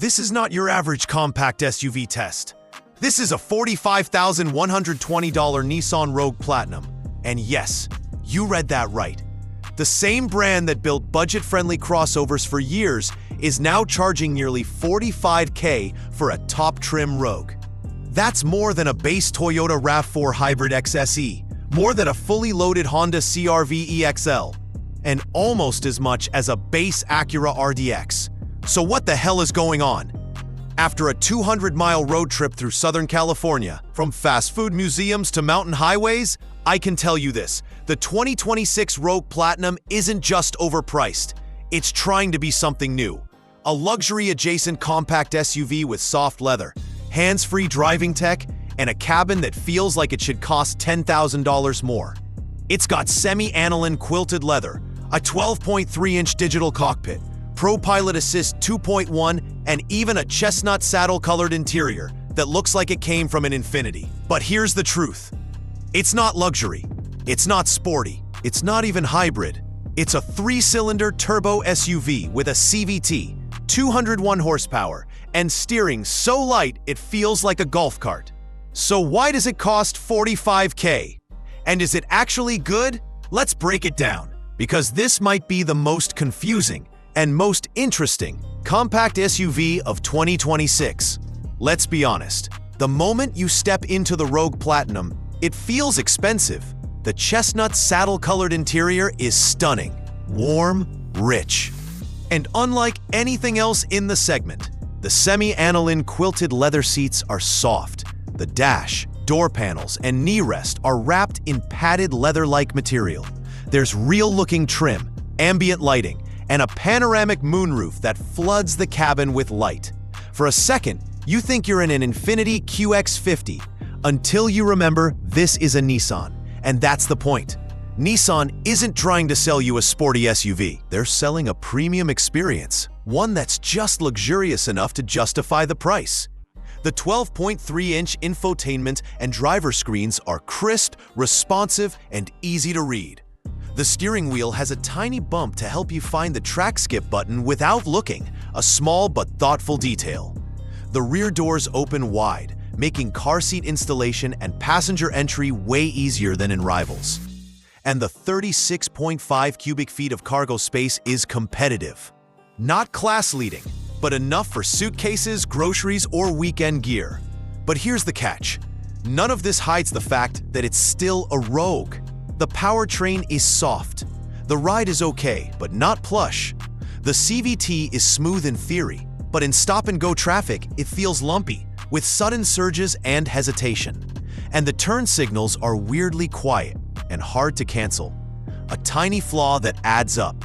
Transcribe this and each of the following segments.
This is not your average compact SUV test. This is a $45,120 Nissan Rogue Platinum. And yes, you read that right. The same brand that built budget-friendly crossovers for years is now charging nearly $45K for a top-trim Rogue. That's more than a base Toyota RAV4 Hybrid XSE, more than a fully loaded Honda CR-V EXL, and almost as much as a base Acura RDX. So what the hell is going on? After a 200-mile road trip through Southern California, from fast food museums to mountain highways, I can tell you this: the 2026 Rogue Platinum isn't just overpriced, it's trying to be something new. A luxury-adjacent compact SUV with soft leather, hands-free driving tech, and a cabin that feels like it should cost $10,000 more. It's got semi-aniline quilted leather, a 12.3-inch digital cockpit, ProPilot Assist 2.1, and even a chestnut saddle-colored interior that looks like it came from an Infiniti. But here's the truth. It's not luxury, it's not sporty, it's not even hybrid. It's a 3-cylinder turbo SUV with a CVT, 201 horsepower, and steering so light it feels like a golf cart. So why does it cost $45K? And is it actually good? Let's break it down, because this might be the most confusing and most interesting compact SUV of 2026. Let's be honest, the moment you step into the Rogue Platinum, it feels expensive. The chestnut saddle-colored interior is stunning, warm, rich. And unlike anything else in the segment, the semi-aniline quilted leather seats are soft. The dash, door panels, and knee rest are wrapped in padded leather-like material. There's real-looking trim, ambient lighting, and a panoramic moonroof that floods the cabin with light. For a second, you think you're in an Infiniti QX50, until you remember this is a Nissan. And that's the point. Nissan isn't trying to sell you a sporty SUV. They're selling a premium experience, one that's just luxurious enough to justify the price. The 12.3-inch infotainment and driver screens are crisp, responsive, and easy to read. The steering wheel has a tiny bump to help you find the track skip button without looking, a small but thoughtful detail. The rear doors open wide, making car seat installation and passenger entry way easier than in rivals. And the 36.5 cubic feet of cargo space is competitive. Not class-leading, but enough for suitcases, groceries, or weekend gear. But here's the catch. None of this hides the fact that it's still a Rogue. The powertrain is soft. The ride is okay, but not plush. The CVT is smooth in theory, but in stop-and-go traffic, it feels lumpy, with sudden surges and hesitation. And the turn signals are weirdly quiet and hard to cancel. A tiny flaw that adds up.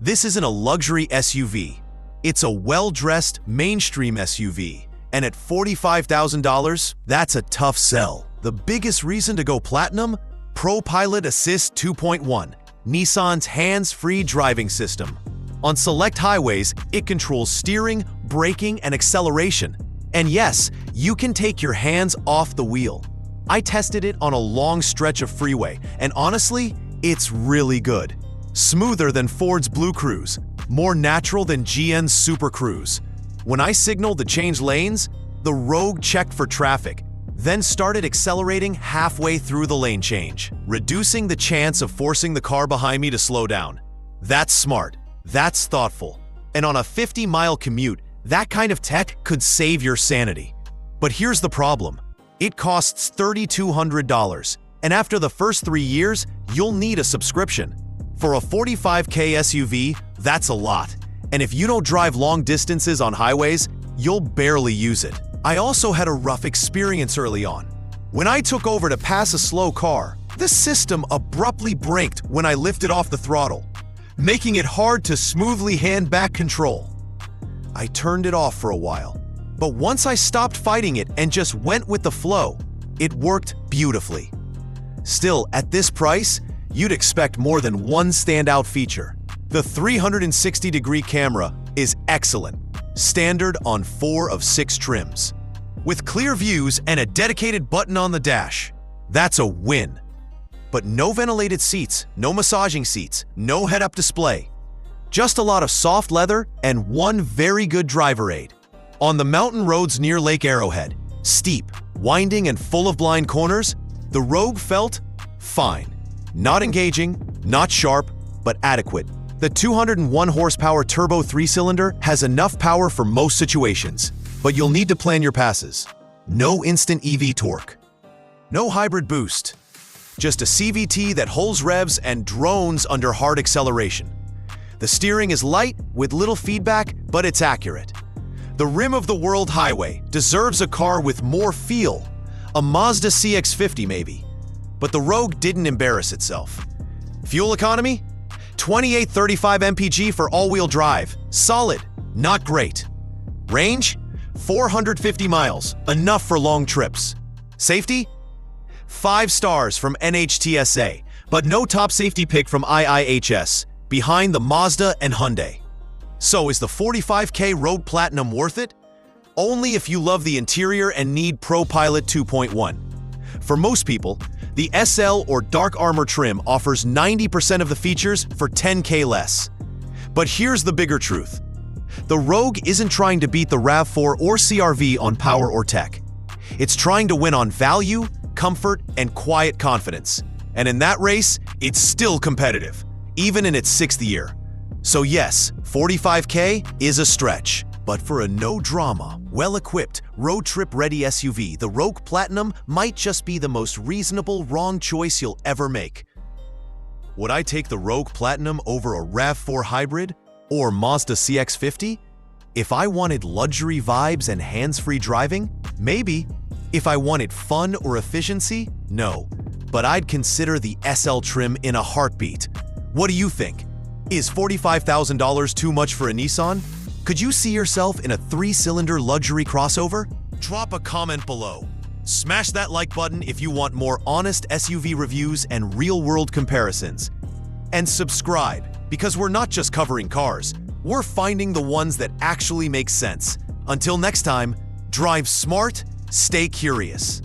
This isn't a luxury SUV. It's a well-dressed, mainstream SUV. And at $45,000, that's a tough sell. The biggest reason to go Platinum? ProPilot Assist 2.1, Nissan's hands-free driving system. On select highways, it controls steering, braking, and acceleration. And yes, you can take your hands off the wheel. I tested it on a long stretch of freeway, and honestly, it's really good. Smoother than Ford's Blue Cruise, more natural than GM's Super Cruise. When I signaled to change lanes, the Rogue checked for traffic, then started accelerating halfway through the lane change, reducing the chance of forcing the car behind me to slow down. That's smart. That's thoughtful. And on a 50-mile commute, that kind of tech could save your sanity. But here's the problem. It costs $3,200, and after the first 3 years, you'll need a subscription. For a $45K SUV, that's a lot. And if you don't drive long distances on highways, you'll barely use it. I also had a rough experience early on. When I took over to pass a slow car, the system abruptly braked when I lifted off the throttle, making it hard to smoothly hand back control. I turned it off for a while, but once I stopped fighting it and just went with the flow, it worked beautifully. Still, at this price, you'd expect more than one standout feature. The 360-degree camera is excellent, standard on 4 of 6 trims. With clear views and a dedicated button on the dash, that's a win. But no ventilated seats, no massaging seats, no head-up display. Just a lot of soft leather and one very good driver aid. On the mountain roads near Lake Arrowhead, steep, winding, and full of blind corners, the Rogue felt fine. Not engaging, not sharp, but adequate. The 201 horsepower turbo 3-cylinder has enough power for most situations, but you'll need to plan your passes. No instant EV torque. No hybrid boost. Just a CVT that holds revs and drones under hard acceleration. The steering is light with little feedback, but it's accurate. The rim of the world highway deserves a car with more feel. A Mazda CX-50 maybe. But the Rogue didn't embarrass itself. Fuel economy? 2835 mpg for all-wheel drive. Solid, not great. Range? 450 miles, enough for long trips. Safety? 5 stars from NHTSA, but no top safety pick from IIHS, behind the Mazda and Hyundai. So is the $45K Rogue Platinum worth it? Only if you love the interior and need ProPilot 2.1. For most people, the SL or Dark Armor trim offers 90% of the features for $10K less. But here's the bigger truth. The Rogue isn't trying to beat the RAV4 or CR-V on power or tech. It's trying to win on value, comfort, and quiet confidence. And in that race, it's still competitive, even in its 6th year. So yes, $45K is a stretch. But for a no-drama, well-equipped, road trip-ready SUV, the Rogue Platinum might just be the most reasonable wrong choice you'll ever make. Would I take the Rogue Platinum over a RAV4 hybrid or Mazda CX-50? If I wanted luxury vibes and hands-free driving, maybe. If I wanted fun or efficiency, no. But I'd consider the SL trim in a heartbeat. What do you think? Is $45,000 too much for a Nissan? Could you see yourself in a 3-cylinder luxury crossover? Drop a comment below. Smash that like button if you want more honest SUV reviews and real-world comparisons. And subscribe, because we're not just covering cars, we're finding the ones that actually make sense. Until next time, drive smart, stay curious.